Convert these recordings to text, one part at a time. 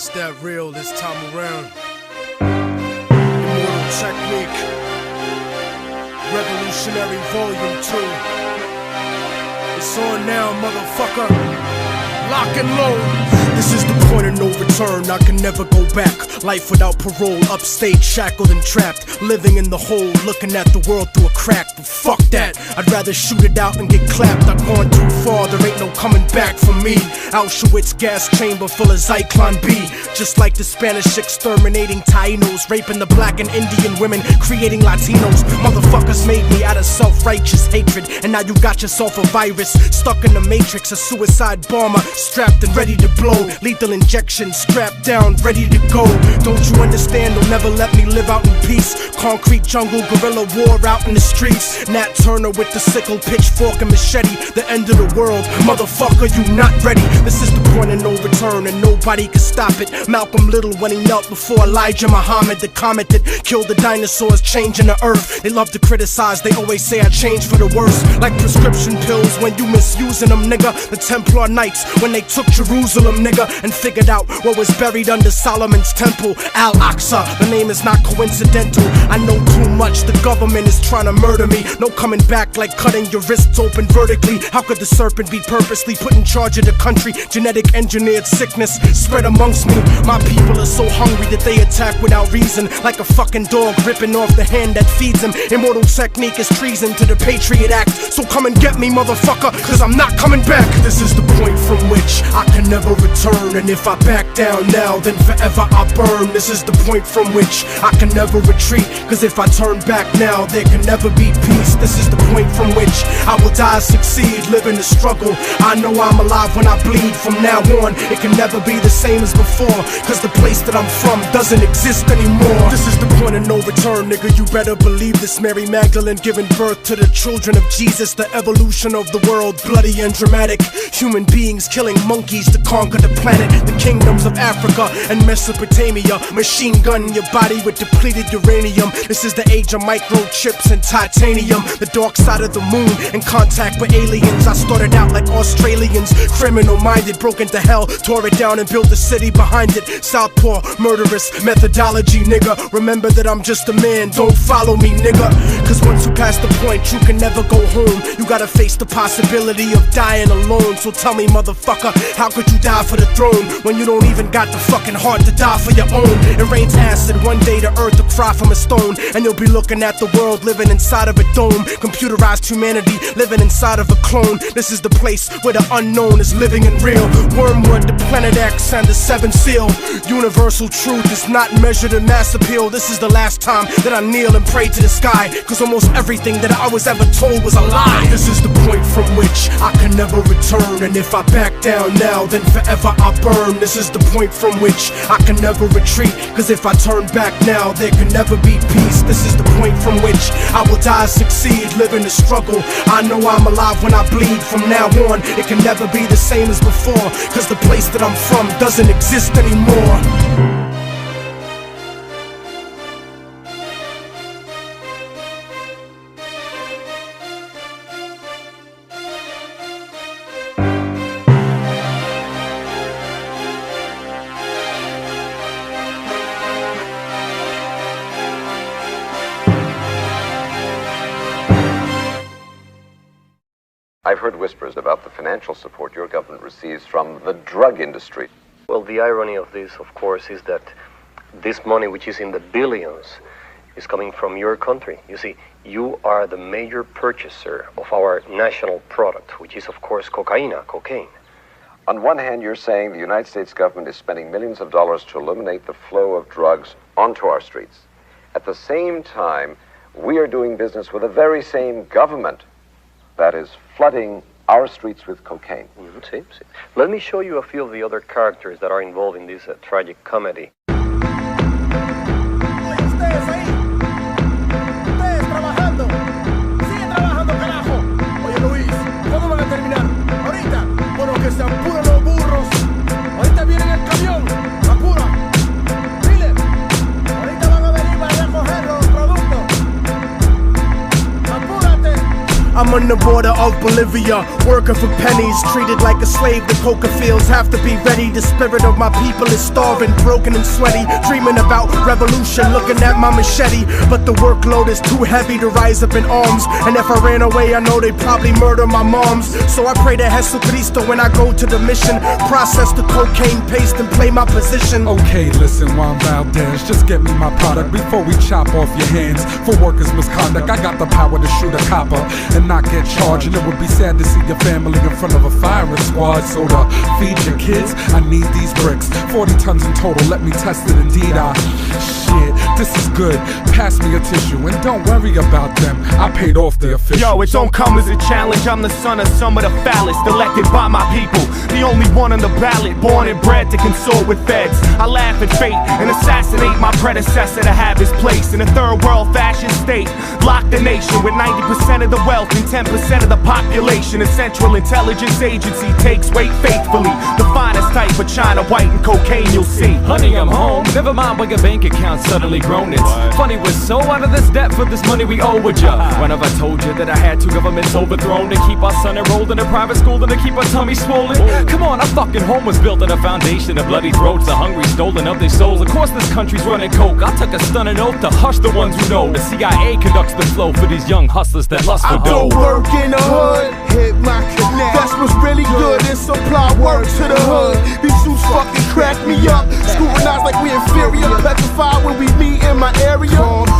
It's that real this time around. Immortal technique. Revolutionary volume 2. It's on now, motherfucker. Lock and load. This is the point of no return, I can never go back. Life without parole, upstate, shackled and trapped. Living in the hole, looking at the world through a crack. But fuck that, I'd rather shoot it out and get clapped. I've gone too far, there ain't no coming back for me. Auschwitz gas chamber full of Zyklon B. Just like the Spanish exterminating Tainos, raping the black and Indian women, creating Latinos. Motherfuckers made me out of self-righteous hatred, and now you got yourself a virus stuck in the matrix. A suicide bomber, strapped and ready to blow. Lethal injection, strapped down, ready to go. Don't you understand? They'll never let me live out in peace. Concrete jungle, guerrilla war out in the streets. Nat Turner with the sickle, pitchfork and machete. The end of the world, motherfucker, you not ready. This is the point of no return and nobody can stop it. Malcolm Little when he knelt before Elijah Muhammad. The comet that killed the dinosaurs, changing the earth. They love to criticize, they always say I changed for the worse. Like prescription pills when you misusing them, nigga. The Templar Knights when they took Jerusalem, nigga, and figured out what was buried under Solomon's temple, Al-Aqsa. The name is not coincidental. I know too much, the government is trying to murder me. No coming back like cutting your wrists open vertically. How could the serpent be purposely put in charge of the country? Genetic engineered sickness spread amongst me. My people are so hungry that they attack without reason, like a fucking dog ripping off the hand that feeds him. Immortal technique is treason to the Patriot Act. So come and get me, motherfucker, cause I'm not coming back. This is the point from which I can never return, and if I back down now, then forever I burn. This is the point from which I can never retreat, cause if I turn back now, there can never be peace. This is the point from which I will die, succeed, live in the struggle. I know I'm alive when I bleed. From now on, it can never be the same as before, cause the place that I'm from doesn't exist anymore. This is the point of no return, nigga, you better believe this. Mary Magdalene giving birth to the children of Jesus. The evolution of the world, bloody and dramatic. Human beings killing monkeys to conquer the planet. The kingdoms of Africa and Mesopotamia. Machine gun your body with depleted uranium. This is the age of microchips and titanium. The dark side of the moon, in contact with aliens. I started out like Australians, criminal minded, broke into hell, tore it down and built the city behind it. Southpaw, murderous methodology, nigga. Remember that I'm just a man, don't follow me, nigga. Cause once you pass the point, you can never go home. You gotta face the possibility of dying alone. So tell me, motherfucker, how could you die for the throne when you don't even got the fucking heart to die for your own? It rains acid, one day the earth will cry from a stone, and you'll be looking at the world living inside of a dome. Computerized humanity living inside of a clone. This is the place where the unknown is living and real. Wormwood, the Planet X, and the Seventh Seal. Universal truth is not measured in mass appeal. This is the last time that I kneel and pray to the sky, cause almost everything that I was ever told was a lie. This is the point from which I can never return, and if I back down now, then forever I burn. This is the point from which I can never retreat, cause if I turn back now, there can never be peace. This is the point from which I will die, succeed, live in the struggle. I know I'm alive when I bleed. From now on, it can never be the same as before, cause the place that I'm from doesn't exist anymore. I've heard whispers about the financial support your government receives from the drug industry. Well, the irony of this, of course, is that this money, which is in the billions, is coming from your country. You see, you are the major purchaser of our national product, which is, of course, cocaine. On one hand, you're saying the United States government is spending millions of dollars to eliminate the flow of drugs onto our streets. At the same time, we are doing business with the very same government that is flooding our streets with cocaine. Sí. Let me show you a few of the other characters that are involved in this tragic comedy. I'm on the border of Bolivia, working for pennies, treated like a slave. The coca fields have to be ready. The spirit of my people is starving, broken and sweaty, dreaming about revolution, looking at my machete. But the workload is too heavy to rise up in arms, and if I ran away, I know they'd probably murder my moms. So I pray to Jesucristo when I go to the mission, process the cocaine paste and play my position. Okay, listen, Juan Valdez, just get me my product before we chop off your hands for workers' misconduct. I got the power to shoot a copper and not get charged, and it would be sad to see your family in front of a firing squad. So to feed your kids, I need these bricks, 40 tons in total, let me test it indeed. Shit, this is good, pass me a tissue, and don't worry about them, I paid off the official. Yo, it don't come as a challenge, I'm the son of some of the foulest, elected by my people, the only one on the ballot, born and bred to consort with feds. I laugh at fate and assassinate my predecessor to have his place in a third world fashion state. Lock the nation with 90% of the wealth and 10% of the population. A Central Intelligence Agency takes weight faithfully, the finest type of China white and cocaine you'll see. Honey, I'm home, never mind why your bank account suddenly grown. It's funny, we're so out of this debt for this money we owe with ya. When have I told you that I had two governments overthrown to keep our son enrolled in a private school and to keep our tummy swollen? Come on, our fucking home was built on a foundation of bloody throats, the hungry stolen of their souls. Of course this country's running coke, I took a stunning oath to hush the ones who know. The CIA conducts the flow for these young hustlers that lust for dough. I go work in the hood, hit my connect, that's what's really good, and supply work to the hood. These suits fucking crack me up, scrutinized like we inferior, petrified when we meet in my area.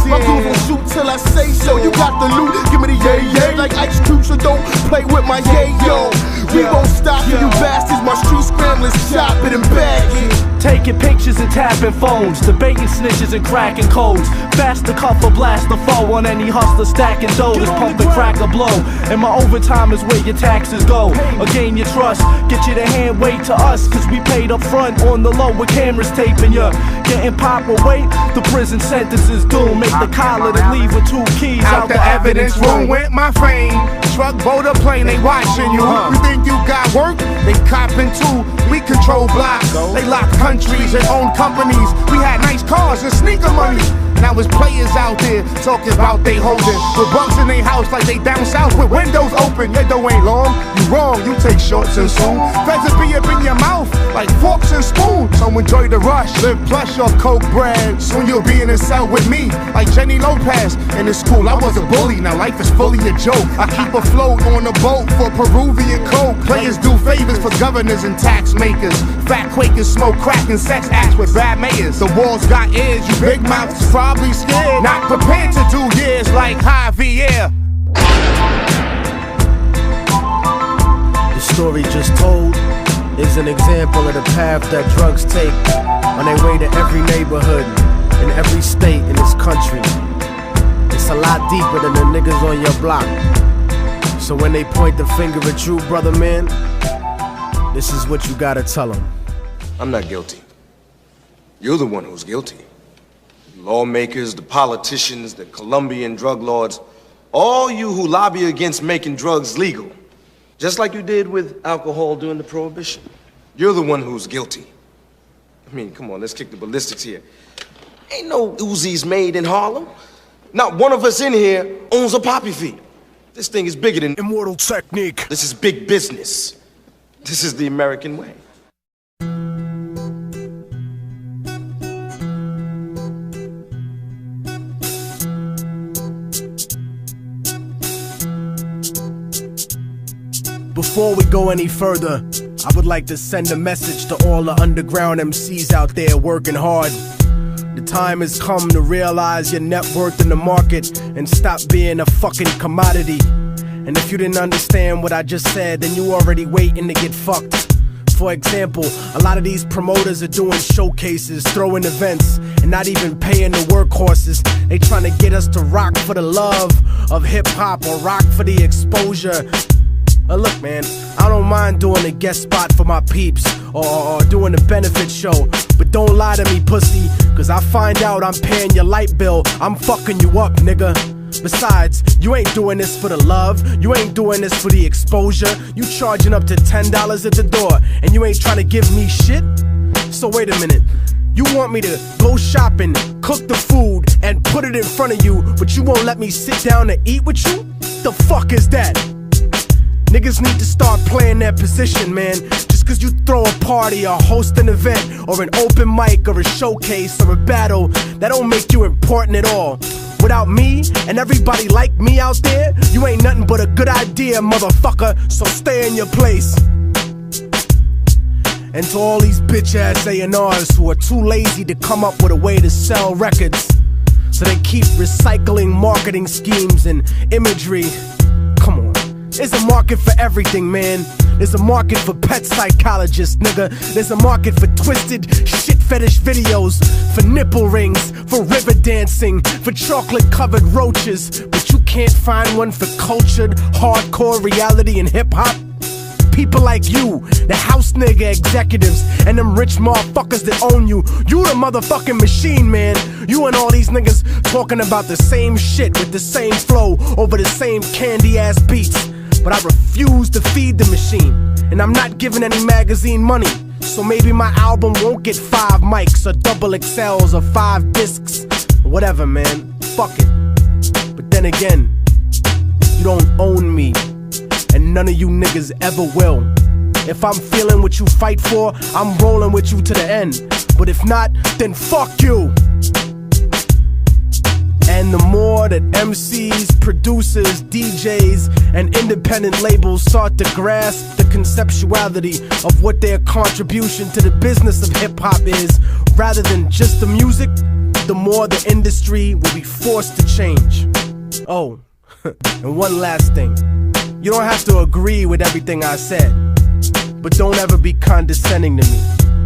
My groove will shoot till I say so. You got the loot, give me the yay yay like Ice Cube, so don't play with my yay yo. We won't stop you bastards, my street scramblers chop it and bag it. Taking pictures and tapping phones, debating snitches and cracking codes. Fast to cuff or blast the foe on any hustler stacking dough. Just pump and crack a blow, and my overtime is where your taxes go. Or gain your trust, get you to hand wait to us, cause we paid up front on the low with cameras taping ya. Getting pop or wait, the prison sentence is doomed. Make the collar to leave with 2 keys out the evidence room with my fame. Truck, boat, or plane, they watching you. You think you got work? They copping too. We control blocks, they lock countries and own companies. We had nice cars and sneaker money. Now it's players out there talking about they holding with bunks in their house like they down south with windows open. Your dough ain't long, you wrong, you take shorts and soon feds will be up in your mouth like forks and spoons. So enjoy the rush, live plush off coke bread. Soon you'll be in a cell with me like Jenny Lopez. In the school I was a bully, now life is fully a joke. I keep afloat on a boat for Peruvian coke. Players do favors for governors and tax makers. Fat Quakers smoke crack and sex acts with bad mayors. The walls got ears, you big mouths probably scared, not prepared to do years like Javier. The story just told is an example of the path that drugs take on their way to every neighborhood in every state in this country. It's a lot deeper than the niggas on your block. So when they point the finger at you, brother man, this is what you gotta tell them. I'm not guilty. You're the one who's guilty. The lawmakers, the politicians, the Colombian drug lords, all you who lobby against making drugs legal, just like you did with alcohol during the Prohibition. You're the one who's guilty. I mean, come on, let's kick the ballistics here. Ain't no Uzis made in Harlem. Not one of us in here owns a poppy feed. This thing is bigger than Immortal technique. This is big business. This is the American way. Before we go any further, I would like to send a message to all the underground MCs out there working hard. The time has come to realize your net worth in the market and stop being a fucking commodity. And if you didn't understand what I just said, then you already waiting to get fucked. For example, a lot of these promoters are doing showcases, throwing events, and not even paying the workhorses. They trying to get us to rock for the love of hip-hop or rock for the exposure. Look, man, I don't mind doing a guest spot for my peeps or doing a benefit show, but don't lie to me, pussy, cause I find out I'm paying your light bill, I'm fucking you up, nigga. Besides, you ain't doing this for the love, you ain't doing this for the exposure. You charging up to $10 at the door, and you ain't trying to give me shit? So wait a minute, you want me to go shopping, cook the food, and put it in front of you, but you won't let me sit down and eat with you? The fuck is that? Niggas need to start playing their position, man. Just cause you throw a party or host an event or an open mic or a showcase or a battle, that don't make you important at all. Without me and everybody like me out there, you ain't nothing but a good idea, motherfucker, so stay in your place. And to all these bitch-ass A&Rs who are too lazy to come up with a way to sell records, so they keep recycling marketing schemes and imagery. Come on. There's a market for everything, man. There's a market for pet psychologists, nigga. There's a market for twisted shit fetish videos, for nipple rings, for river dancing, for chocolate-covered roaches. But you can't find one for cultured, hardcore reality and hip-hop? People like you, the house nigga executives, and them rich motherfuckers that own you. You the motherfucking machine, man. You and all these niggas talking about the same shit with the same flow over the same candy-ass beats. But I refuse to feed the machine, and I'm not giving any magazine money. So maybe my album won't get 5 mics or double XLs or 5 discs or whatever, man. Fuck it. But then again, you don't own me, and none of you niggas ever will. If I'm feeling what you fight for, I'm rolling with you to the end. But if not, then fuck you. And the more that MCs, producers, DJs, and independent labels start to grasp the conceptuality of what their contribution to the business of hip-hop is, rather than just the music, the more the industry will be forced to change. Oh, and one last thing. You don't have to agree with everything I said, but don't ever be condescending to me.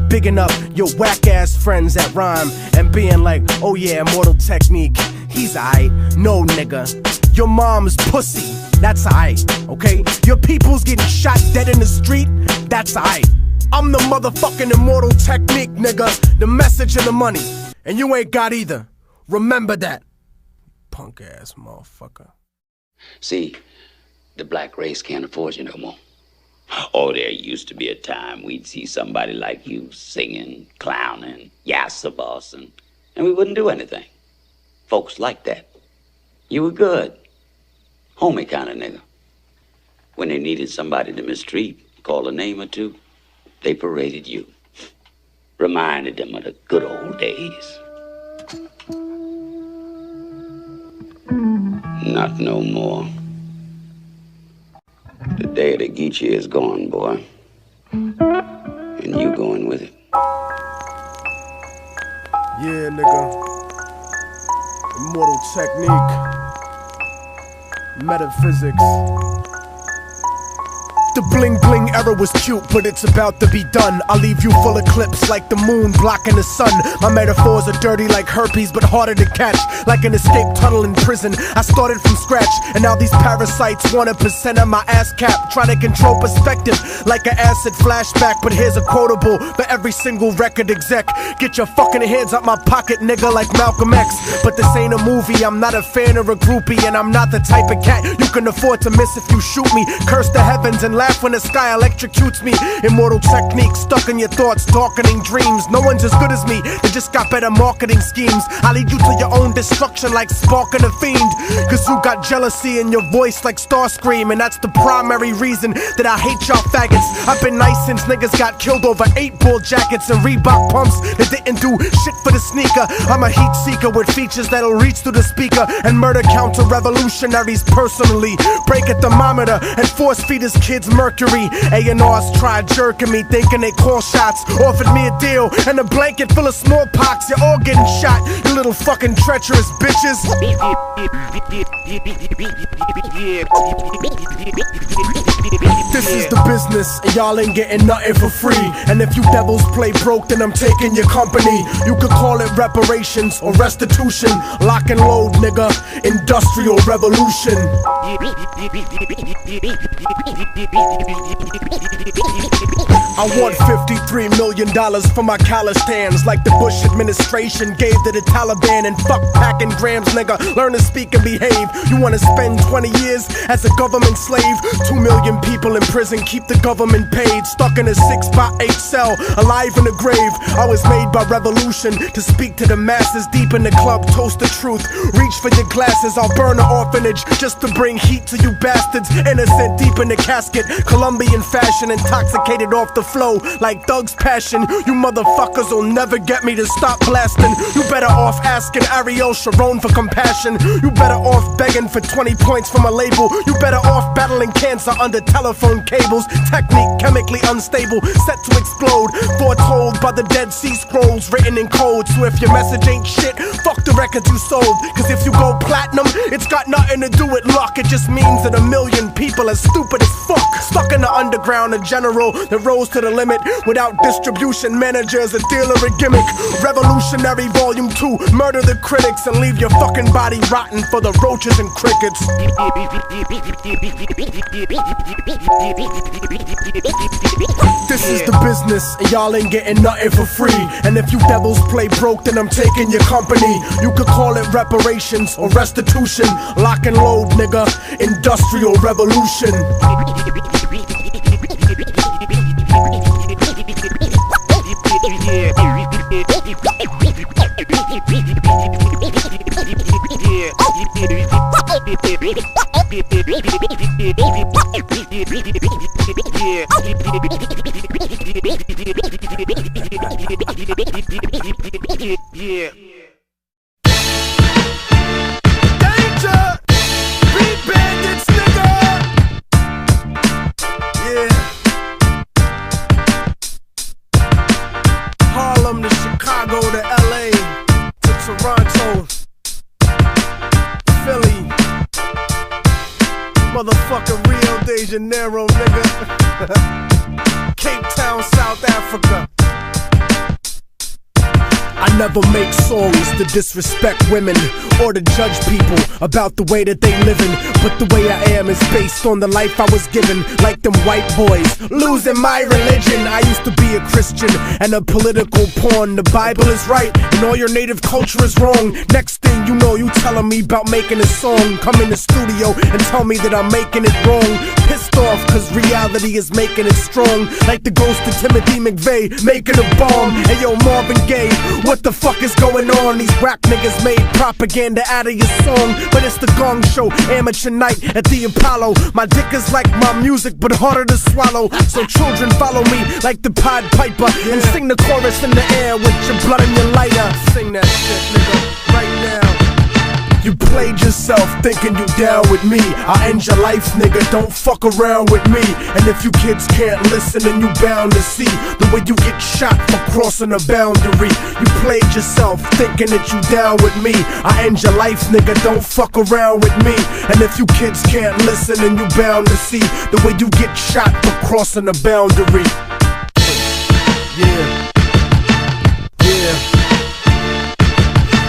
Bigging up your whack-ass friends at Rhyme and being like, oh yeah, Immortal Technique, he's aight. No, nigga, your mom's pussy, that's aight, okay? Your people's getting shot dead in the street, that's aight. I'm the motherfucking Immortal Technique, nigga, the message and the money, and you ain't got either. Remember that, punk-ass motherfucker. See, the black race can't afford you no more. Oh, there used to be a time we'd see somebody like you singing, clowning, yassa bossing, and we wouldn't do anything. Folks like that. You were good. Homie kind of nigga. When they needed somebody to mistreat, call a name or two, they paraded you. Reminded them of the good old days. Not no more. The day of the Geechee is gone, boy. And you going with it. Yeah, nigga. Immortal Technique. Metaphysics. The bling bling era was cute, but it's about to be done. I'll leave you full of clips like the moon blocking the sun. My metaphors are dirty like herpes, but harder to catch. Like an escape tunnel in prison. I started from scratch, and now these parasites want 1% of my ass cap. Trying to control perspective like an acid flashback. But here's a quotable for every single record exec. Get your fucking hands out my pocket, nigga, like Malcolm X. But this ain't a movie, I'm not a fan or a groupie, and I'm not the type of cat you can afford to miss if you shoot me. Curse the heavens and laugh when the sky electrocutes me. Immortal Technique stuck in your thoughts, darkening dreams. No one's as good as me, they just got better marketing schemes. I lead you to your own destruction like sparking a fiend. Cause you got jealousy in your voice like Starscream, and that's the primary reason that I hate y'all faggots. I've been nice since niggas got killed over 8-ball jackets and Reebok pumps that didn't do shit for the sneaker. I'm a heat seeker with features that'll reach through the speaker and murder counter-revolutionaries personally. Break a thermometer and force feed his kids mercury. A&Rs tried jerking me, thinking they call shots. Offered me a deal and a blanket full of smallpox. You're all getting shot, you little fucking treacherous bitches. This is the business, and y'all ain't getting nothing for free. And if you devils play broke, then I'm taking your company. You could call it reparations or restitution. Lock and load, nigga. Industrial revolution. I want $53 million for my calloused hands, like the Bush administration gave to the Taliban. And fuck packing grams, nigga, learn to speak and behave. You wanna spend 20 years as a government slave? 2 million people in prison, keep the government paid. Stuck in a 6x8 cell, alive in the grave. I was made by revolution to speak to the masses. Deep in the club, toast the truth, reach for your glasses. I'll burn an orphanage just to bring heat to you bastards. Innocent deep in the casket, Colombian fashion, intoxicated off the flow like Thug's passion. You motherfuckers will never get me to stop blasting. You better off asking Ariel Sharon for compassion. You better off begging for 20 points from a label. You better off battling cancer under telephone cables. Technique chemically unstable, set to explode. Foretold by the Dead Sea Scrolls, written in code. So if your message ain't shit, fuck the records you sold. Cause if you go platinum, it's got nothing to do with luck. It just means that 1 million people are stupid as fuck. Stuck in the underground, a general that rose to the limit. Without distribution managers, a dealer, a gimmick. Revolutionary Volume 2, murder the critics and leave your fucking body rotten for the roaches and crickets. This is the business, and y'all ain't getting nothing for free. And if you devils play broke, then I'm taking your company. You could call it reparations or restitution. Lock and load, nigga, industrial revolution. Yeah. Danger! Beat bandits, nigga! Yeah. Harlem to Chicago to LA to Toronto, Philly, motherfucker Rio de Janeiro, nigga. Cape Town, South Africa. I never make songs to disrespect women or to judge people about the way that they livin'. But the way I am is based on the life I was given. Like them white boys, losing my religion. I used to be a Christian and a political pawn. The Bible is right and all your native culture is wrong. Next thing you know, you telling me about making a song. Come in the studio and tell me that I'm making it wrong. Pissed off cause reality is making it strong. Like the ghost of Timothy McVeigh making a bomb. Hey yo, Marvin Gaye, what the fuck is going on? These rap niggas made propaganda out of your song. But it's the Gong Show, amateur night at the Apollo. My dick is like my music but harder to swallow. So children follow me like the Pied Piper and sing the chorus in the air with your blood and your lighter. Sing that shit, nigga, right now. You played yourself thinking you down with me. I'll end your life, nigga, don't fuck around with me. And if you kids can't listen, then you bound to see the way you get shot for crossing a boundary. You played yourself thinking that you down with me. I'll end your life, nigga, don't fuck around with me. And if you kids can't listen, then you bound to see the way you get shot for crossing a boundary. Yeah.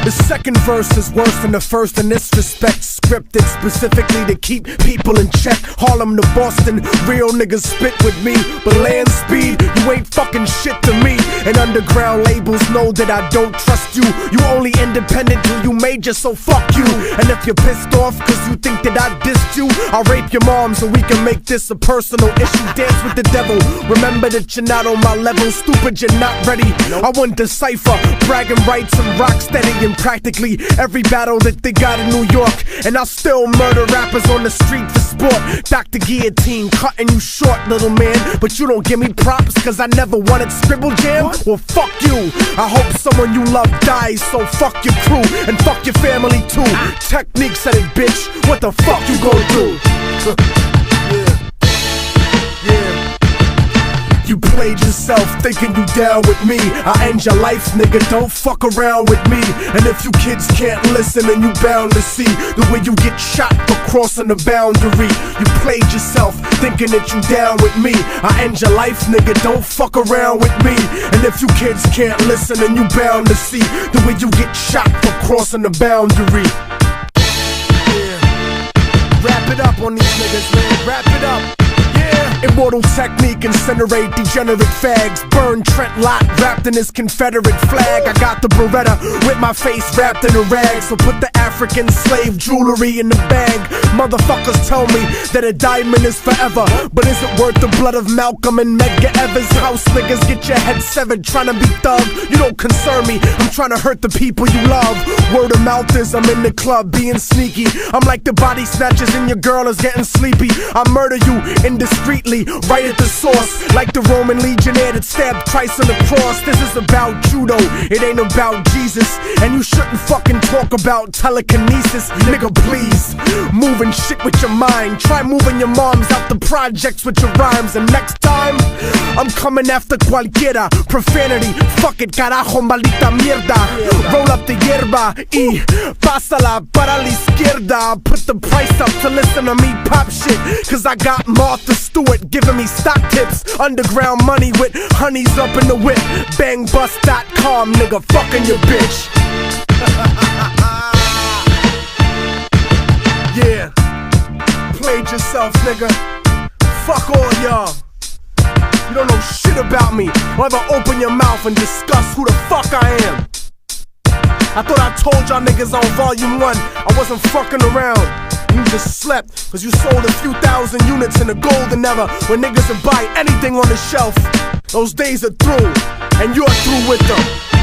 The second verse is worse than the first in this respect. Scripted specifically to keep people in check. Harlem to Boston, real niggas spit with me. But land speed, you ain't fucking shit to me. And underground labels know that I don't trust you. You only independent till you major, so fuck you. And if you're pissed off cause you think that I dissed you, I'll rape your mom so we can make this a personal issue. Dance with the devil, remember that you're not on my level. Stupid, you're not ready. I want decipher, bragging rights and rock steady and practically every battle that they got in New York. And I'll still murder rappers on the street for sport. Dr. Guillotine, cutting you short, little man. But you don't give me props cause I never wanted Scribble Jam. Well, fuck you. I hope someone you love dies, so fuck your crew and fuck your family too. Technique said it, bitch. What the fuck you gon' do? You played yourself thinking you down with me. I'll end your life, nigga, don't fuck around with me. And if you kids can't listen, then you bound to see the way you get shot for crossing the boundary. You played yourself thinking that you down with me. I'll end your life, nigga, don't fuck around with me. And if you kids can't listen, then you bound to see the way you get shot for crossing the boundary. Yeah. Wrap it up on these niggas, man, wrap it up. Yeah. Immortal technique, incinerate degenerate fags. Burn Trent Lott wrapped in his Confederate flag. I got the Beretta with my face wrapped in a rag. So put the African slave jewelry in the bag. Motherfuckers tell me that a diamond is forever, but is it worth the blood of Malcolm and Medgar Evers? House niggas get your head severed trying to be thug. You don't concern me, I'm trying to hurt the people you love. Word of mouth is I'm in the club being sneaky. I'm like the body snatchers and your girl is getting sleepy. I murder you indiscreetly, right at the source, like the Roman legionnaire that stabbed Christ on the cross. This is about judo, it ain't about Jesus. And you shouldn't fucking talk about telekinesis. Nigga, please, moving shit with your mind. Try moving your moms out the projects with your rhymes. And next time, I'm coming after cualquiera. Profanity, fuck it, carajo, maldita mierda. Roll up the hierba y pásala para la izquierda. Put the price up to listen to me pop shit, cause I got Martha Stewart giving me stock tips. Underground money with honeys up in the whip. Bangbust.com, nigga, fucking your bitch. Yeah, played yourself, nigga. Fuck all y'all. You don't know shit about me. Rather open your mouth and discuss who the fuck I am. I thought I told y'all niggas on volume 1 I wasn't fucking around. You just slept, cause you sold a few thousand units in the golden era when niggas would buy anything on the shelf. Those days are through, and you're through with them.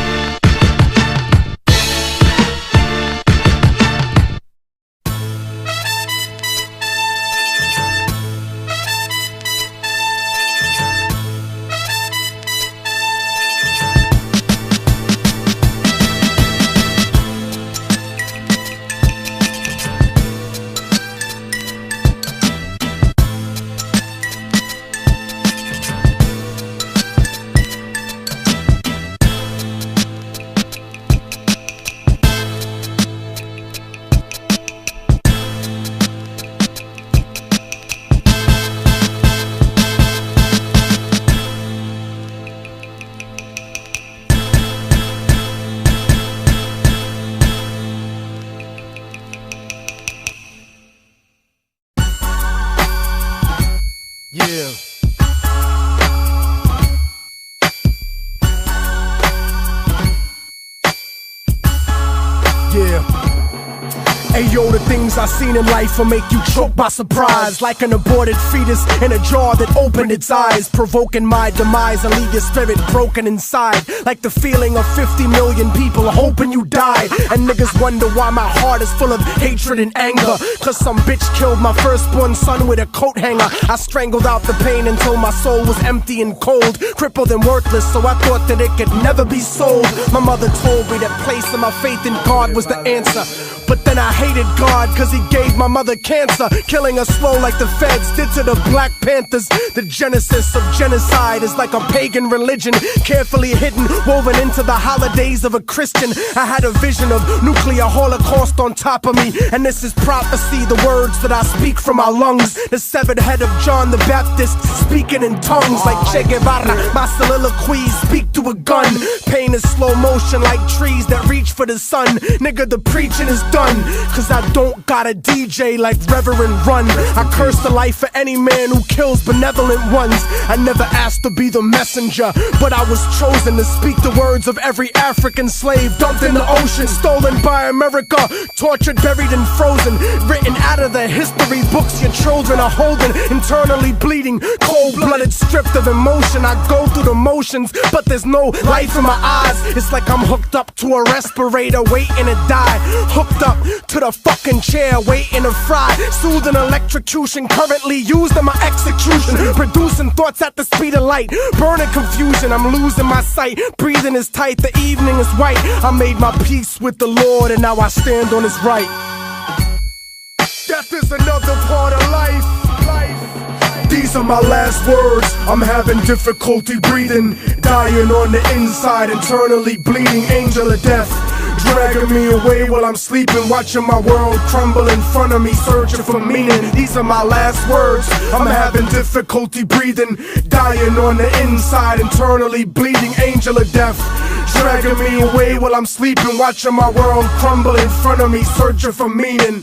Yeah. Yeah. Ayo, the things I seen in life will make you choke by surprise. Like an aborted fetus in a jar that opened its eyes, provoking my demise and leave your spirit broken inside. Like the feeling of 50 million people hoping you die. And niggas wonder why my heart is full of hatred and anger, cause some bitch killed my firstborn son with a coat hanger. I strangled out the pain until my soul was empty and cold, crippled and worthless, so I thought that it could never be sold. My mother told me that placing my faith in God was the answer, but then I hated God cause he gave my mother cancer, killing her slow like the feds did to the Black Panthers. The genesis of genocide is like a pagan religion, carefully hidden, woven into the holidays of a Christian. I had a vision of nuclear holocaust on top of me, and this is prophecy, the words that I speak from my lungs. The severed head of John the Baptist speaking in tongues like Che Guevara. My soliloquies speak to a gun. Pain is slow motion like trees that reach for the sun. Nigga, the preaching is done, cause I don't got a DJ like Reverend Run. I curse the life of any man who kills benevolent ones. I never asked to be the messenger, but I was chosen to speak the words of every African slave dumped in the ocean, stolen by America, tortured, buried and frozen, written out of the history books your children are holding, internally bleeding, cold-blooded, stripped of emotion. I go through the motions, but there's no life in my eyes. It's like I'm hooked up to a respirator waiting to die, hooked up to the fucking chair waiting to fry, soothing electrocution currently used in my execution, producing thoughts at the speed of light, burning confusion. I'm losing my sight, breathing is tight, the evening is white. I made my peace with the Lord and now I stand on his right. Death is another part of life. These are my last words. I'm having difficulty breathing, dying on the inside, internally bleeding, angel of death dragging me away while I'm sleeping, watching my world crumble in front of me, searching for meaning. These are my last words. I'm having difficulty breathing, dying on the inside, internally bleeding, angel of death dragging me away while I'm sleeping, watching my world crumble in front of me, searching for meaning.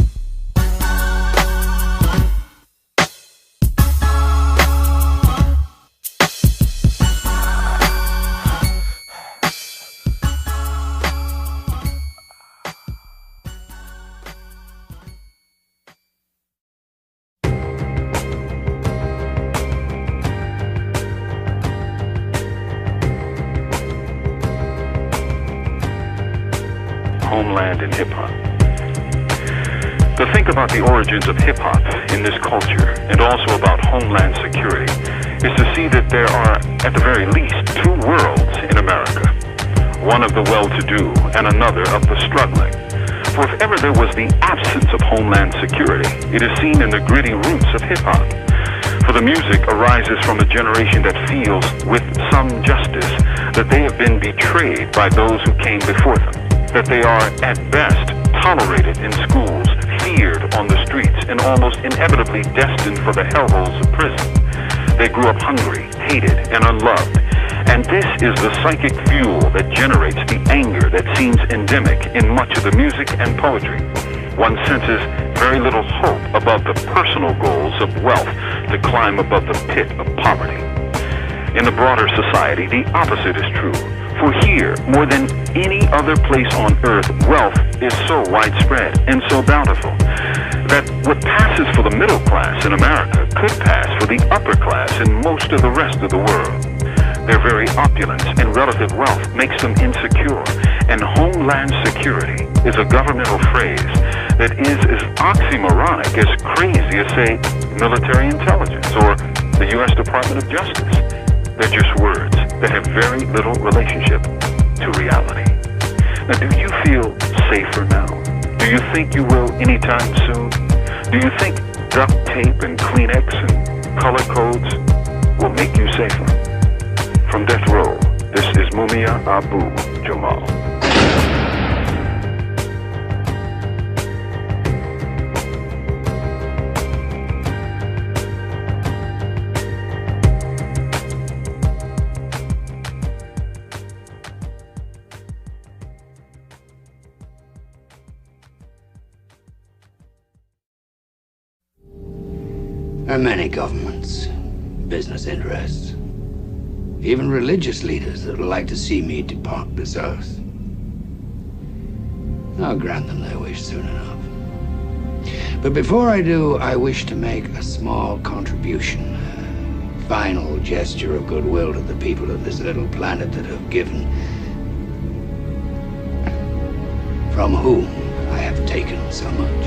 homeland in hip-hop. To think about the origins of hip-hop in this culture and also about homeland security is to see that there are, at the very least, two worlds in America. One of the well-to-do and another of the struggling. For if ever there was the absence of homeland security, it is seen in the gritty roots of hip-hop. For the music arises from a generation that feels, with some justice, that they have been betrayed by those who came before them, that they are, at best, tolerated in schools, feared on the streets, and almost inevitably destined for the hellholes of prison. They grew up hungry, hated, and unloved. And this is the psychic fuel that generates the anger that seems endemic in much of the music and poetry. One senses very little hope above the personal goals of wealth to climb above the pit of poverty. In the broader society, the opposite is true. For here, more than any other place on earth, wealth is so widespread and so bountiful that what passes for the middle class in America could pass for the upper class in most of the rest of the world. Their very opulence and relative wealth makes them insecure, and homeland security is a governmental phrase that is as oxymoronic, as crazy as, say, military intelligence or the U.S. Department of Justice. They're just words that have very little relationship to reality. Now, do you feel safer now? Do you think you will anytime soon? Do you think duct tape and Kleenex and color codes will make you safer? From Death Row, this is Mumia Abu Jamal. There are many governments, business interests, even religious leaders that would like to see me depart this earth. I'll grant them their wish soon enough. But before I do, I wish to make a small contribution, a final gesture of goodwill to the people of this little planet that have given, from whom I have taken so much.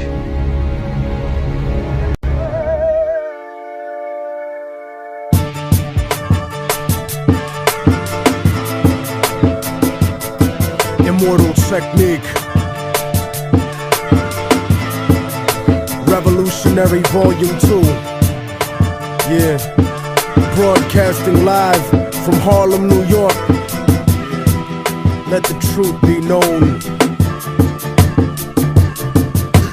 Immortal technique. Revolutionary Volume 2. Yeah. Broadcasting live from Harlem, New York. Let the truth be known.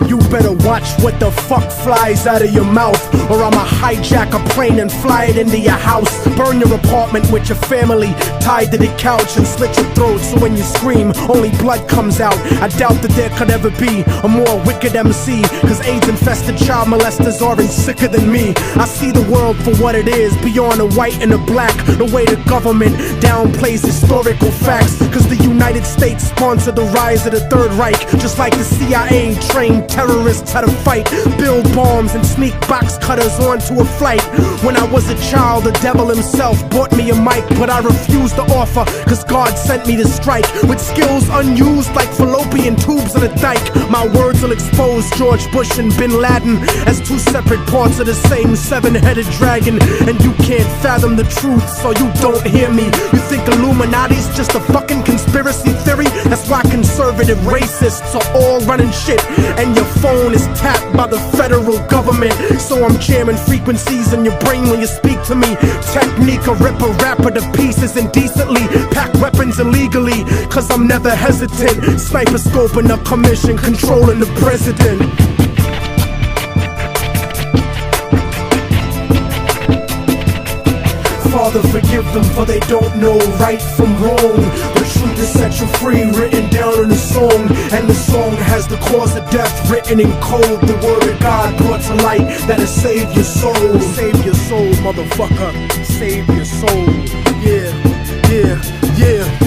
You better watch what the fuck flies out of your mouth, or I'ma hijack a plane and fly it into your house. Burn your apartment with your family tied to the couch and slit your throat so when you scream, only blood comes out. I doubt that there could ever be a more wicked MC, cause AIDS-infested child molesters aren't sicker than me. I see the world for what it is, beyond the white and the black. The way the government downplays historical facts, cause the United States sponsored the rise of the Third Reich, just like the CIA trained terrorists how to fight, build bombs and sneak box cutters onto a flight. When I was a child, the devil himself bought me a mic, but I refused to offer, cause God sent me to strike with skills unused like fallopian tubes on a dike. My words will expose George Bush and Bin Laden as two separate parts of the same seven-headed dragon, and you can't fathom the truth, so you don't hear me. You think Illuminati's just a fucking conspiracy theory? That's why conservative racists are all running shit, and your phone is tapped by the federal government. So I'm jamming frequencies in your brain when you speak to me. Technique, a rip a rapper to pieces indecently, pack weapons illegally, cause I'm never hesitant. Sniper scoping the commission, controlling the president. Father, forgive them, for they don't know right from wrong. The truth is set you free, written down in a song, and the song has the cause of death written in code. The word of God brought to light that'll save your soul. Save your soul, motherfucker. Save your soul. Yeah, yeah, yeah.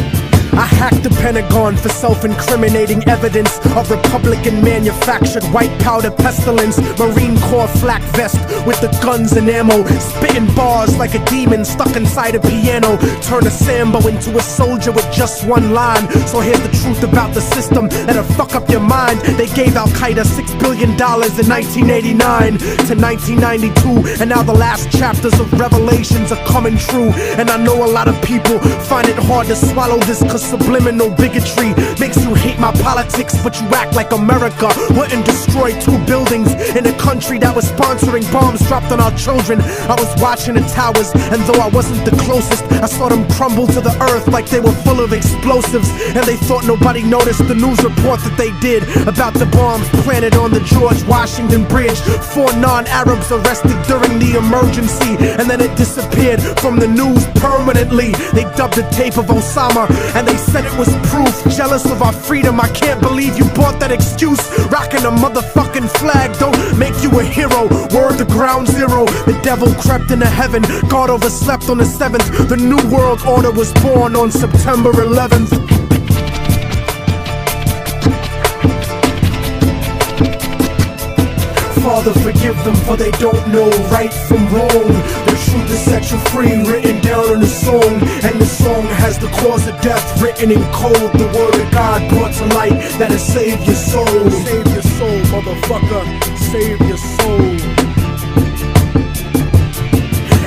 I hacked the Pentagon for self-incriminating evidence of Republican-manufactured white powder pestilence. Marine Corps flak vest with the guns and ammo, spitting bars like a demon stuck inside a piano. Turn a Sambo into a soldier with just one line. So here's the truth about the system that'll fuck up your mind. They gave Al-Qaeda $6 billion in 1989 to 1992, and now the last chapters of Revelations are coming true. And I know a lot of people find it hard to swallow this, cause subliminal bigotry makes you hate my politics, but you act like America wouldn't destroy 2 buildings in a country that was sponsoring bombs dropped on our children. I was watching the towers, and though I wasn't the closest, I saw them crumble to the earth like they were full of explosives. And they thought nobody noticed the news report that they did about the bombs planted on the George Washington Bridge. 4 non-Arabs arrested during the emergency, and then it disappeared from the news permanently. They dubbed the tape of Osama, and they said it was proof. Jealous of our freedom, I can't believe you bought that excuse. Rocking a motherfucking flag don't make you a hero. Word to ground zero, the devil crept into heaven. God overslept on the 7th. The new world order was born on September 11th. Father, forgive them, for they don't know right from wrong. The truth is set you free, written down in a song. And the song has the cause of death written in code. The word of God brought to light that'll save your soul. Save your soul, motherfucker. Save your soul.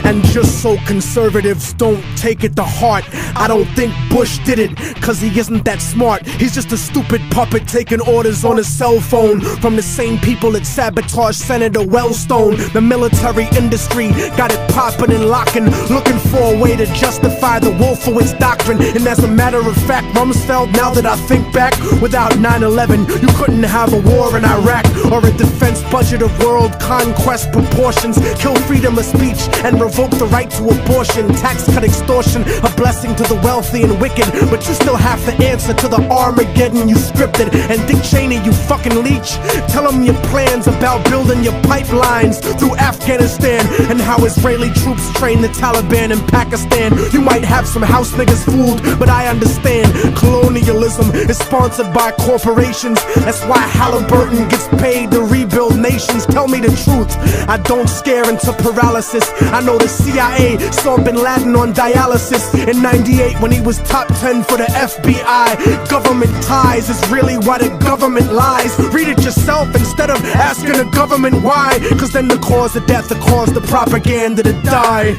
And just so conservatives don't take it to heart, I don't think Bush did it, cause he isn't that smart. He's just a stupid puppet taking orders on his cell phone from the same people that sabotaged Senator Wellstone. The military industry got it popping and locking, looking for a way to justify the Wolfowitz doctrine. And as a matter of fact, Rumsfeld, now that I think back, without 9/11, you couldn't have a war in Iraq or a defense budget of world conquest proportions. Kill freedom of speech and revoke the right to abortion, tax cut extortion, a blessing to the wealthy and wicked. But you still have to answer to the Armageddon you scripted. And Dick Cheney, you fucking leech, tell him your plans about building your pipelines through Afghanistan, and how Israeli troops train the Taliban in Pakistan. You might have some house niggas fooled, but I understand colonialism is sponsored by corporations. That's why Halliburton gets paid to rebuild nations. Tell me the truth, I don't scare into paralysis. I know the CIA saw Bin Laden on dialysis in 98 when he was top 10 for the FBI. Government ties is really why the government lies. Read it yourself instead of asking the government why, cause then the cause of death will cause the propaganda to die.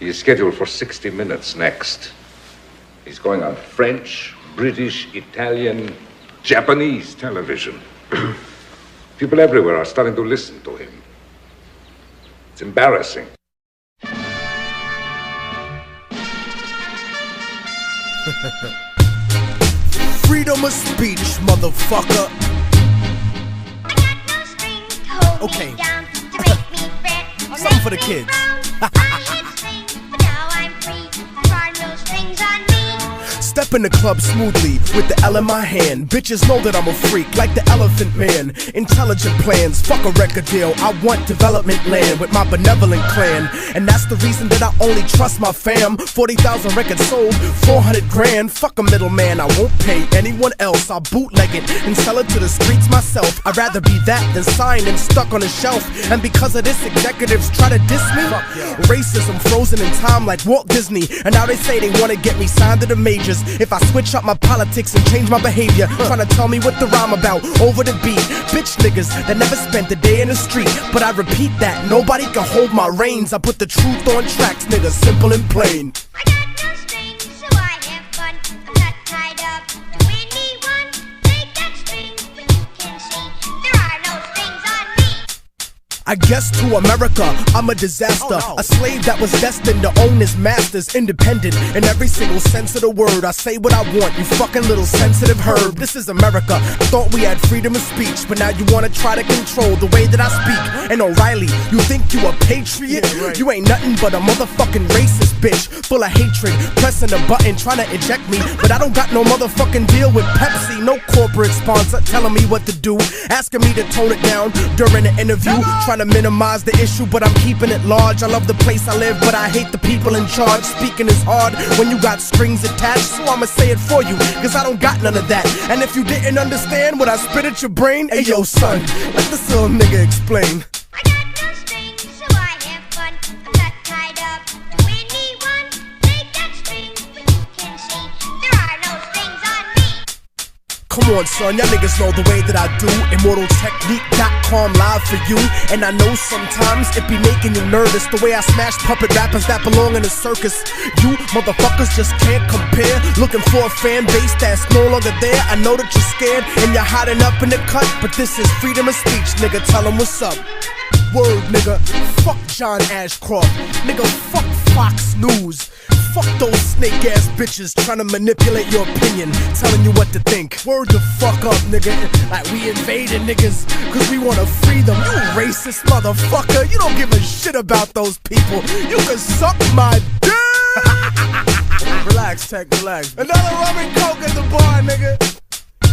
He is scheduled for 60 minutes next. He's going on French, British, Italian, Japanese television. People everywhere are starting to listen to him. It's embarrassing. Freedom of speech, motherfucker. Okay. Something for the kids. Step in the club smoothly with the L in my hand. Bitches know that I'm a freak, like the Elephant Man. Intelligent plans, fuck a record deal. I want development land with my benevolent clan. And that's the reason that I only trust my fam. 40,000 records sold, 400 grand. Fuck a middleman, I won't pay anyone else. I'll bootleg it and sell it to the streets myself. I'd rather be that than signed and stuck on a shelf. And because of this, executives try to diss me. Racism frozen in time like Walt Disney. And now they say they wanna get me signed to the majors if I switch up my politics and change my behavior. Trying to tell me what the rhyme about over the beat. Bitch niggas that never spent a day in the street. But I repeat that, nobody can hold my reins. I put the truth on tracks, nigga, simple and plain. I got no strings, so I have fun. I'm not tied up to anyone. They got strings, but you can see there are no strings on me. I guess to America, I'm a disaster. A slave that was destined to own his masters. Independent in every single sense of the word. I say what I want, you fucking little sensitive herb. This is America. I thought we had freedom of speech, but now you wanna try to control the way that I speak. And O'Reilly, you think you a patriot? You ain't nothing but a motherfucking racist bitch, full of hatred, pressing a button, trying to eject me. But I don't got no motherfucking deal with Pepsi. No corporate sponsor telling me what to do, asking me to tone it down during the interview, trying to minimize the issue, but I'm keeping it large. I love the place I live, but I hate the people in charge. Speaking is hard when you got strings attached, so I'ma say it for you, cause I don't got none of that. And if you didn't understand what I spit at your brain, hey yo son, let this little nigga explain. I got no strings, so I have fun. I'm not tied up to anyone. They got strings, but you can see there are no strings on me. Come on, son, y'all niggas know the way that I do. ImmortalTechnique.com live for you. And I know sometimes it be making you nervous, the way I smash puppet rappers that belong in a circus. You motherfuckers just can't compare. Looking for a fan base that's no longer there. I know that you're scared and you're hiding up in the cut, but this is freedom of speech, nigga. Tell them what's up. Word, nigga. Fuck John Ashcroft. Nigga, fuck Fox News. Fuck those snake ass bitches trying to manipulate your opinion, telling you what to think. Word the fuck up, nigga. Like we invading niggas cause we wanna free them. You racist motherfucker. You don't give a shit about those people. You can suck my dick. Relax, Tech, relax. Another rum and coke at the bar, nigga.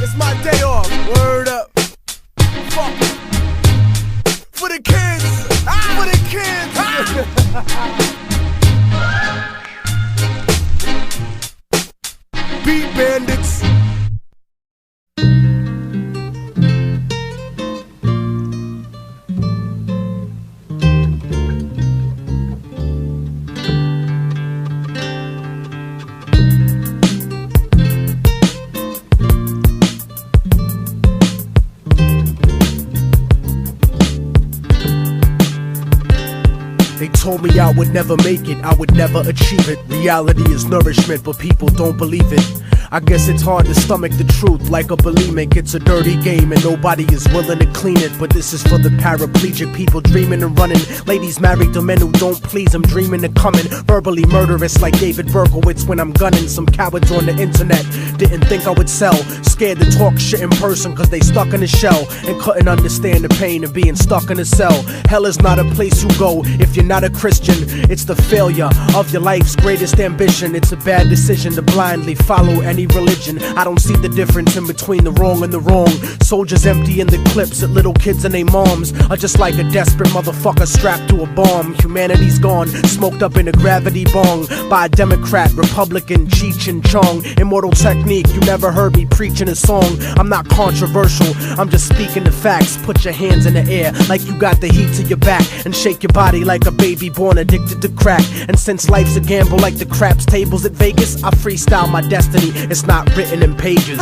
It's my day off. Word up. Fuck. For the kids. For the kids. Beat bandits. They told me I would never make it, I would never achieve it. Reality is nourishment, but people don't believe it. I guess it's hard to stomach the truth like a bulimic. It's a dirty game and nobody is willing to clean it. But this is for the paraplegic, people dreaming and running. Ladies married to men who don't please them, dreaming of coming. Verbally murderous like David Berkowitz when I'm gunning. Some cowards on the internet didn't think I would sell. Scared to talk shit in person cause they stuck in a shell and couldn't understand the pain of being stuck in a cell. Hell is not a place you go if you're not a Christian. It's the failure of your life's greatest ambition. It's a bad decision to blindly follow any religion. I don't see the difference in between the wrong and the wrong. Soldiers emptying the clips at little kids and their moms are just like a desperate motherfucker strapped to a bomb. Humanity's gone, smoked up in a gravity bong by a Democrat, Republican, Cheech and Chong. Immortal Technique, you never heard me preaching a song. I'm not controversial, I'm just speaking the facts. Put your hands in the air like you got the heat to your back and shake your body like a baby born addicted to crack. And since life's a gamble like the craps tables at Vegas, I freestyle my destiny. It's not written in pages.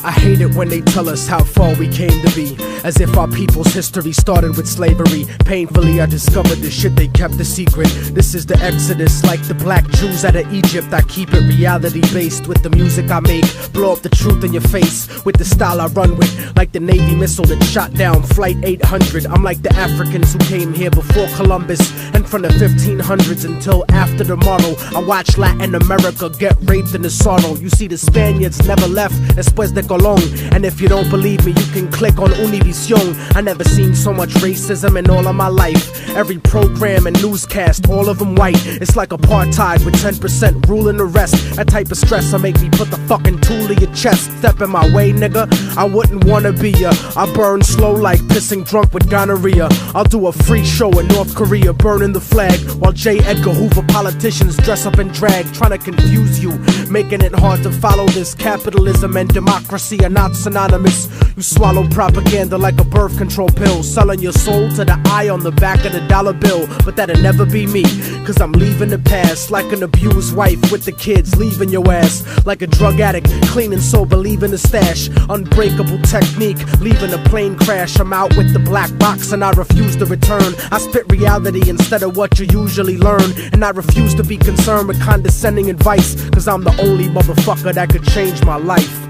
I hate it when they tell us how far we came to be, as if our people's history started with slavery. Painfully I discovered the shit they kept a secret. This is the Exodus, like the black Jews out of Egypt. I keep it reality based with the music I make. Blow up the truth in your face with the style I run with, like the Navy missile that shot down Flight 800. I'm like the Africans who came here before Columbus, and from the 1500s until after tomorrow I watch Latin America get raped in the sorrow. You see the Spaniards never left después de Colón. And if you don't believe me, you can click on Univision. I never seen so much racism in all of my life. Every program and newscast, all of them white. It's like apartheid with 10% ruling the rest. That type of stress will make me put the fucking tool to your chest. Step in my way, nigga, I wouldn't wanna be ya. I burn slow like pissing drunk with gonorrhea. I'll do a free show in North Korea, burning the flag, while J. Edgar Hoover politicians dress up in drag, trying to confuse you, making it hard to follow this. Capitalism and democracy are not synonymous. You swallow propaganda like a birth control pill, selling your soul to the eye on the back of the dollar bill. But that'll never be me, cause I'm leaving the past. Like an abused wife with the kids, leaving your ass. Like a drug addict, clean and sober, leaving the stash. Unbreakable technique, leaving a plane crash. I'm out with the black box and I refuse to return. I spit reality instead of what you usually learn. And I refuse to be concerned with condescending advice, cause I'm the only motherfucker that could change my life.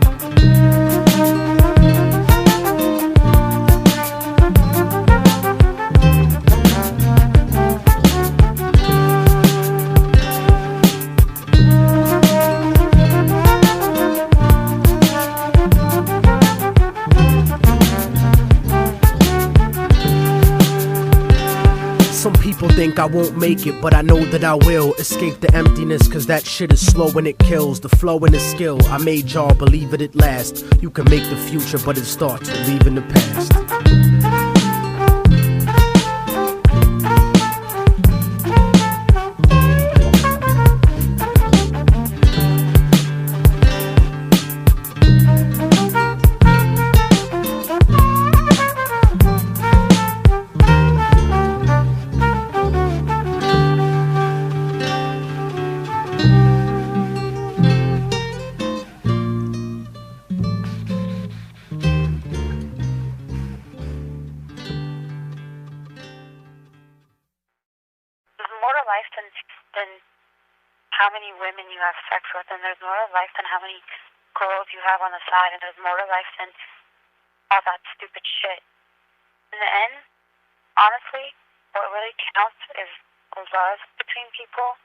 Some people think I won't make it, but I know that I will. Escape the emptiness, cause that shit is slow and it kills. The flow and the skill, I made y'all believe it at last. You can make the future, but it starts with leaving the past. More to life than how many women you have sex with, and there's more to life than how many girls you have on the side, and there's more to life than all that stupid shit. In the end, honestly, what really counts is love between people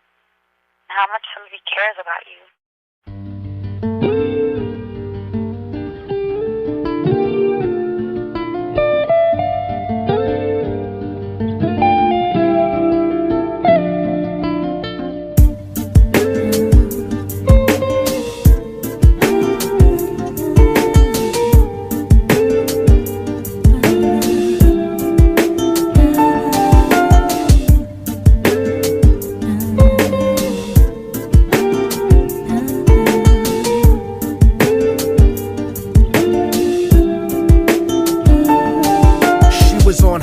and how much somebody cares about you.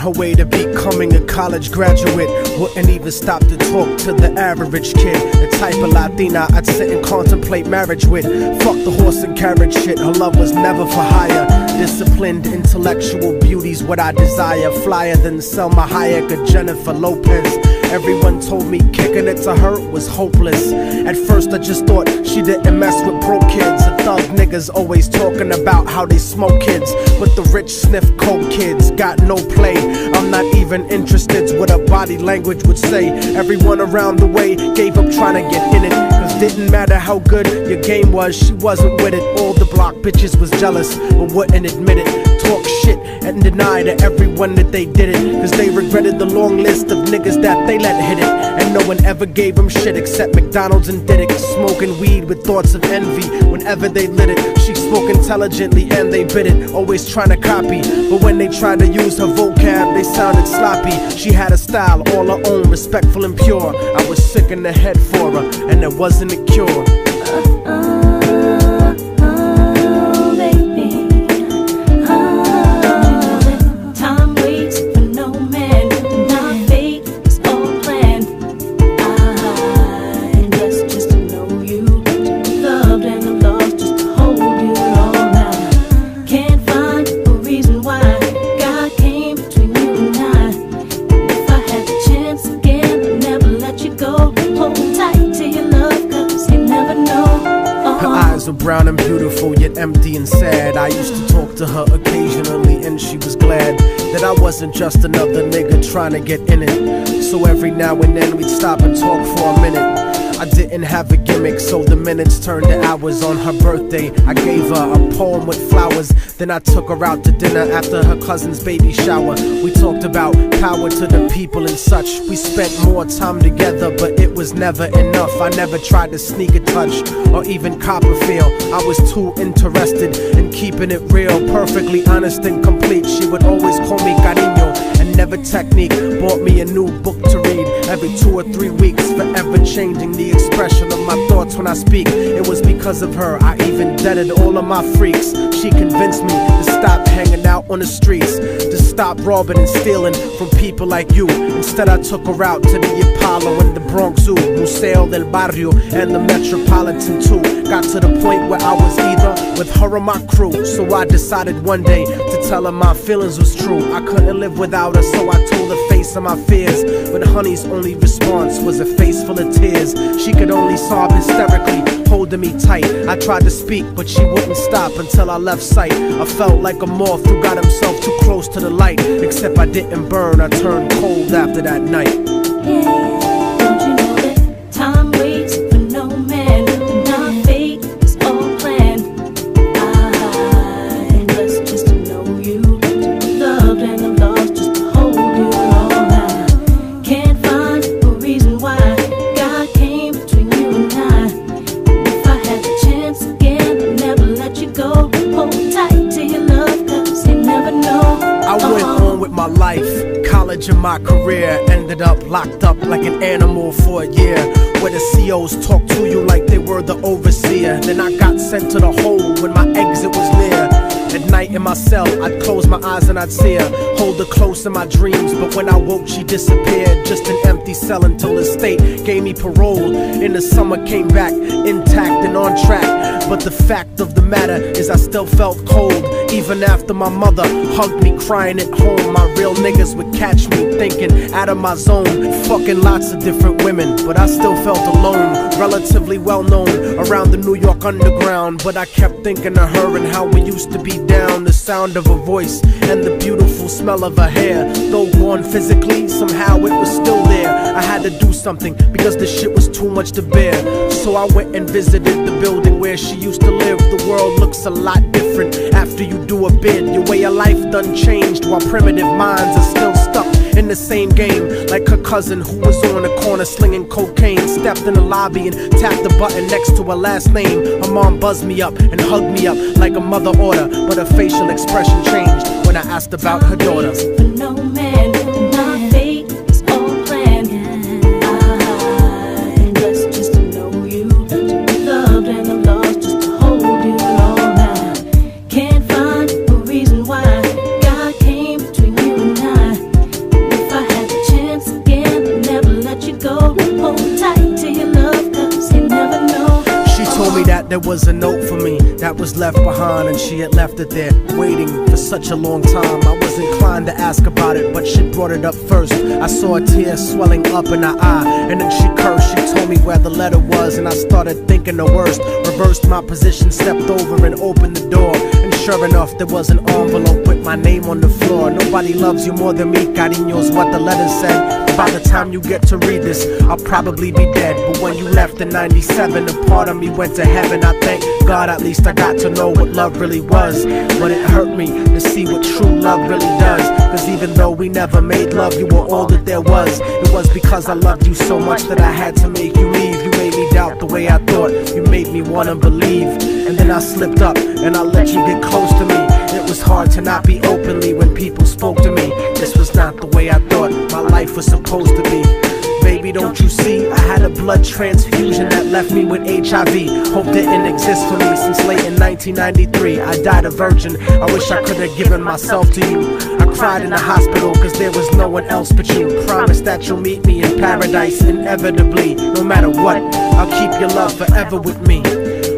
Her way to becoming a college graduate, wouldn't even stop to talk to the average kid. The type of Latina I'd sit and contemplate marriage with. Fuck the horse and carriage shit, her love was never for hire. Disciplined intellectual beauty's what I desire. Flyer than Selma Hayek or Jennifer Lopez. Everyone told me kicking it to her was hopeless. At first I just thought she didn't mess with broke kids. The thug niggas always talking about how they smoke kids, but the rich sniff coke kids got no play. I'm not even interested what her body language would say. Everyone around the way gave up trying to get in it, cause didn't matter how good your game was, she wasn't with it. All the block bitches was jealous but wouldn't admit it. Talk shit and deny to everyone that they did it, cause they regretted the long list of niggas that they let hit it. And no one ever gave them shit except McDonald's and Diddick. Smoking weed with thoughts of envy whenever they lit it. She spoke intelligently and they bit it, always trying to copy, but when they tried to use her vocab they sounded sloppy. She had a style all her own, respectful and pure. I was sick in the head for her and there wasn't a cure. Brown and beautiful, yet empty and sad. I used to talk to her occasionally and she was glad that I wasn't just another nigga trying to get in it. So every now and then we'd stop and talk for a minute. I didn't have a gimmick, so the minutes turned to hours. On her birthday, I gave her a poem with flowers. Then I took her out to dinner after her cousin's baby shower. We talked about power to the people and such. We spent more time together, but it was never enough. I never tried to sneak a touch or even cop a feel. I was too interested in keeping it real, perfectly honest and complete. She would always call me cariño and never technique. Bought me a new book to read every 2 or 3 weeks, forever changing the expression of my thoughts thoughts when I speak. It was because of her I even deaded all of my freaks. She convinced me to stop hanging out on the streets, to stop robbing and stealing from people like you. Instead I took her out to the Apollo and the Bronx Zoo, Museo del Barrio and the Metropolitan too. Got to the point where I was either with her or my crew. So I decided one day to tell her my feelings was true. I couldn't live without her, so I told her face of my fears. But honey's only response was a face full of tears. She could only sob hysterically, holding me tight. I tried to speak, but she wouldn't stop until I left sight. I felt like a moth who got himself too close to the light. Except I didn't burn, I turned cold after that night. Yeah, don't you know that time waits for no man? And our fate is all planned. I'm blessed just to know you, to be loved and I'm lost just to hold you all. I can't find a reason why God came between you and I. If I had the chance again, I'd never let you go. Hold tight to your love, 'cause you never know. I went on with my life, college and my career. Ended up locked up like an animal for a year, where the COs talk to you like they were the overseer. Then I got sent to the hole when my exit was near. At night in my cell, I'd close my eyes and I'd see her, hold her close in my dreams. But when I woke, she disappeared. Just an empty cell until the state gave me parole. In the summer, came back intact and on track. But the fact of the matter is I still felt cold. Even after my mother hugged me crying at home, my real niggas would catch me thinking out of my zone, fucking lots of different women. But I still felt alone, relatively well known around the New York underground. But I kept thinking of her and how we used to be down. The sound of her voice and the beautiful smell of her hair. Though gone physically, somehow it was still there. I had to do something because the shit was too much to bear. So I went and visited the building where she used to live. The world looks a lot different after you do a bid. Your way of life done changed while primitive minds are still stuck in the same game. Like her cousin who was on the corner slinging cocaine, stepped in the lobby and tapped the button next to her last name. Her mom buzzed me up and hugged me up like a mother order, but her facial expression changed when I asked about her daughter. For no man, and our fate is all planned. I'm blessed just to know you, to be loved and I'm lost just to hold you all. I can't find a reason why God came between you and I. If I had the chance again, I'd never let you go. Hold tight to your love, 'cause you never know. She told me that there was a note for me that was left behind, and she had left it there waiting for such a long time. I was inclined to ask about it, but she brought it up first. I saw a tear swelling up in her eye, and then she cursed. She told me where the letter was, and I started thinking the worst. Reversed my position, stepped over and opened the door, and sure enough there was an envelope with my name on the floor. Nobody loves you more than me, cariño's what the letter said. By the time you get to read this, I'll probably be dead. But when you left in 97, a part of me went to heaven. I thank God at least I got to know what love really was. But it hurt me to see what true love really does. Cause even though we never made love, you were all that there was. It was because I loved you so much that I had to make you leave. You made me doubt the way I thought, you made me wanna believe. And then I slipped up and I let you get close to me. It was hard to not be openly when people spoke to me. This was not the way I thought my life was supposed to be. Baby, don't you see? I had a blood transfusion that left me with HIV. Hope didn't exist for me since late in 1993. I died a virgin. I wish I could have given myself to you. I cried in the hospital cause there was no one else but you. Promise that you'll meet me in paradise inevitably. No matter what, I'll keep your love forever with me.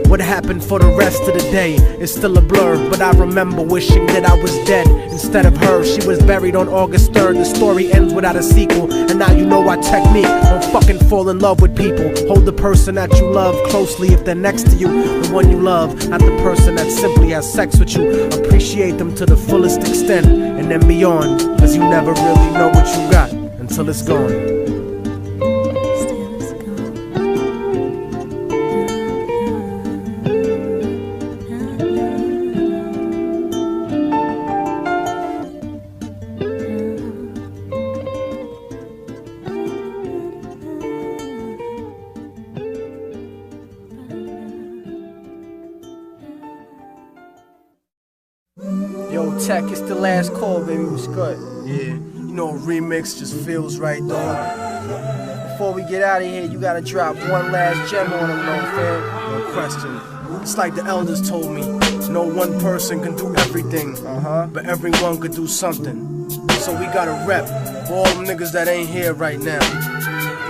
What happened for the rest of the day is still a blur, but I remember wishing that I was dead instead of her. She was buried on August 3rd. The story ends without a sequel, and now you know our technique. Don't fucking fall in love with people. Hold the person that you love closely if they're next to you. The one you love, not the person that simply has sex with you. Appreciate them to the fullest extent, and then beyond, cause you never really know what you got until it's gone. Yo, Tech, it's the last call, baby. What's good? Yeah, you know, a remix just feels right, dog. before we get out of here, you gotta drop one last gem on them, though, fam. No question. It's like the elders told me, no one person can do everything, but everyone could do something. So we gotta rep for all them niggas that ain't here right now.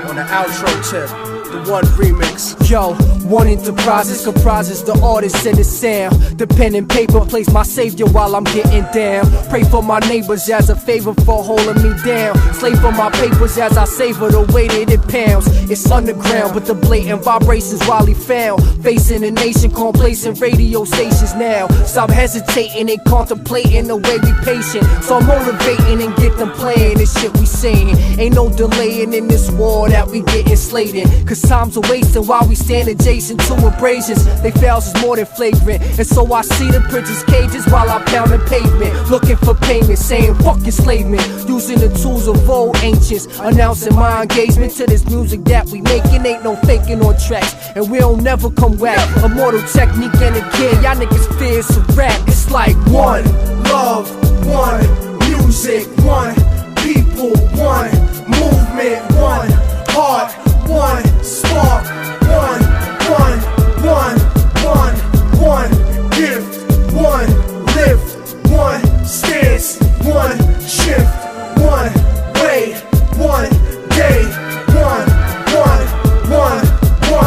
On the outro tip, the one remix. Yo, One Enterprises comprises the artist and the sound. The pen and paper plays my savior while I'm getting down. Pray for my neighbors as a favor for holding me down. Slave for my papers as I savor the weight that it pounds. It's underground, but the blatant vibrations wildly found. Facing a nation, complacent radio stations now. Stop hesitating and contemplating the way we patient. So I'm motivating and get them playing this shit we saying. Ain't no delaying in this war that we getting slated. Cause time's a wasting while we stand adjacent to abrasions. They fails is more than flagrant. And so I see the prince's cages while I pound the pavement. Looking for payment, saying fuck enslavement. Using the tools of old ancients. Announcing my engagement to this music that we making. Ain't no faking on tracks. And we don't never come whack. Immortal technique and a kid. Y'all niggas fear it's a rap. It's like one love, one music, one people, one movement, one heart, one spark, one gift, one lift, one stance, one shift, one way, one day, one.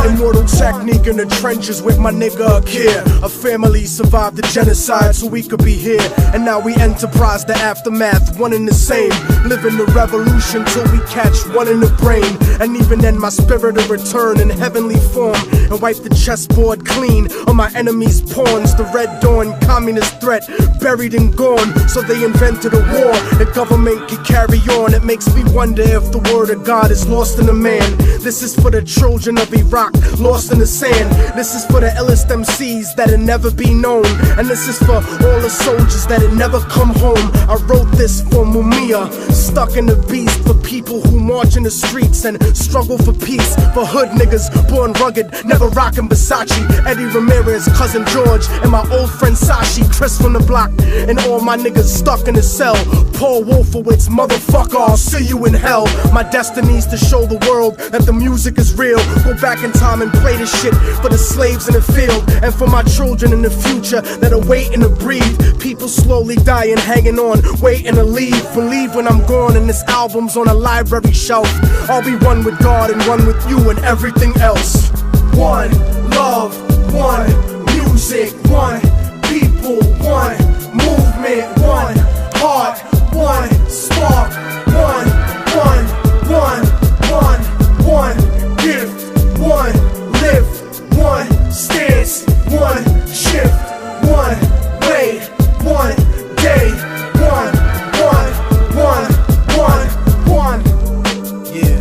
Immortal technique in the trenches with my nigga Akir. A family survived the genocide so we could be here. And now we enterprise the aftermath, one and the same. Living the revolution till we catch one in the brain. And even then my spirit will return in heavenly form and wipe the chessboard clean on my enemies' pawns. The Red Dawn communist threat buried and gone. So they invented a war the government could carry on. It makes me wonder if the word of God is lost in a man. This is for the children of Iraq, lost in the sand. This is for the illest MCs that'll never be known. And this is for all the soldiers that'll never come home. I wrote this for Mumia, stuck in the beast. For people who march in the streets and struggle for peace. For hood niggas born rugged, never rockin' Versace. Eddie Ramirez, cousin George, and my old friend Sashi. Chris from the block, and all my niggas stuck in a cell. Paul Wolfowitz, motherfucker, I'll see you in hell. My destiny's to show the world that the music is real. Go back in time and play this shit for the slaves in the field. And for my children in the future that are waiting to breathe. People slowly dying, hanging on, waiting to leave. Believe when I'm gone and this album's on a library shelf, I'll be one with God and one with you and everything else. One love, one music, one people, one movement, one heart, one spark, one gift, one lift, one stance, one shift, one way, one day, one. Yeah.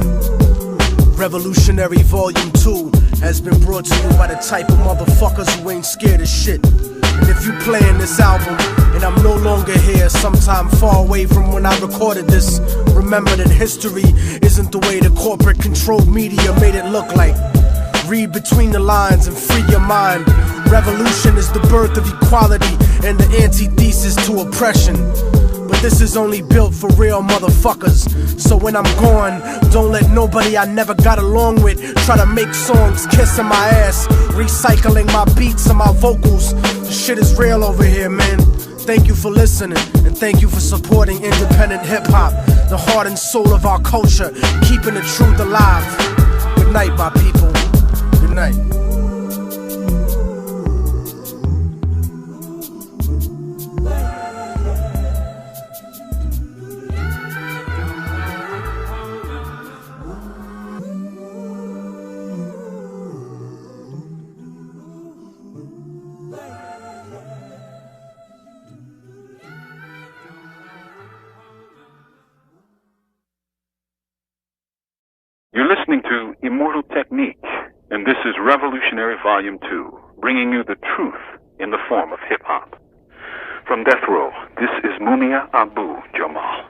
Revolutionary Volume 2 has been brought to you by the type of motherfuckers who ain't scared of shit. And if you playing this album and I'm no longer here, sometime far away from when I recorded this, remember that history isn't the way the corporate controlled media made it look like. Read between the lines and free your mind. Revolution is the birth of equality and the antithesis to oppression. But this is only built for real motherfuckers. So when I'm gone, don't let nobody I never got along with try to make songs kissing my ass, recycling my beats and my vocals. The shit is real over here, man. Thank you for listening, and thank you for supporting independent hip-hop, the heart and soul of our culture, keeping the truth alive. Good night, my people. Good night. You're listening to Immortal Technique, and this is Revolutionary Volume 2, bringing you the truth in the form of hip-hop. From Death Row, this is Mumia Abu Jamal.